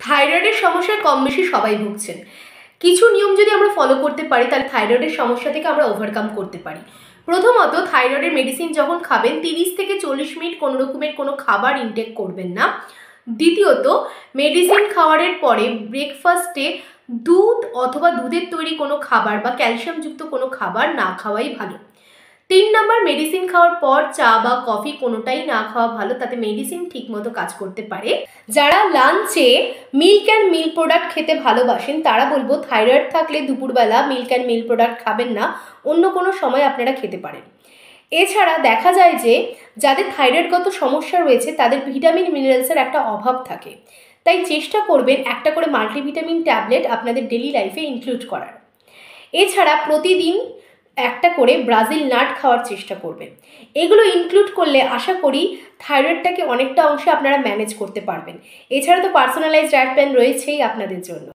থাইরয়েডের সমস্যায় কম বেশি সবাই ভুগছেন। কিছু নিয়ম যদি আমরা ফলো করতে পারি তাহলে থাইরয়েডের সমস্যা থেকে আমরা ওভারকাম করতে পারি। প্রথমত, থাইরয়েডের মেডিসিন যখন খাবেন 30 থেকে 40 মিনিট কোনো রকমের কোনো খাবার ইনটেক করবেন না। দ্বিতীয়ত, মেডিসিন খাওয়ারের পরে ব্রেকফাস্টে দুধ অথবা দুধের তৈরি কোনো খাবার বা ক্যালসিয়ামযুক্ত কোনো খাবার না খাওয়াই ভালো। 3 নম্বর, মেডিসিন খাওয়ার পর চা বা কফি কোনোটাই না খাওয়া ভালো, তাতে মেডিসিন ঠিকমতো কাজ করতে পারে। যারা লাঞ্চে মিল্ক অ্যান্ড মিল্ক প্রোডাক্ট খেতে ভালোবাসেন তারা বলবো থাইরয়েড থাকলে দুপুরবেলা মিল্ক অ্যান্ড মিল্ক প্রোডাক্ট খাবেন না, অন্য কোনো সময় আপনারা খেতে পারেন। এছাড়া দেখা যায় যে যাদের থাইরয়েডগত সমস্যা রয়েছে তাদের ভিটামিন মিনারেলসের একটা অভাব থাকে, তাই চেষ্টা করবেন একটা করে মাল্টিভিটামিন ট্যাবলেট আপনাদের ডেলি লাইফে ইনক্লুড করার। এছাড়া প্রতিদিন একটা করে ব্রাজিল নাট খাওয়ার চেষ্টা করবেন। এগুলো ইনক্লুড করলে আশা করি থাইরয়েডটাকে অনেকটা অংশে আপনারা ম্যানেজ করতে পারবেন। এছাড়া তো পার্সোনালাইজড ডায়েট প্ল্যান রয়েছেই আপনাদের জন্য।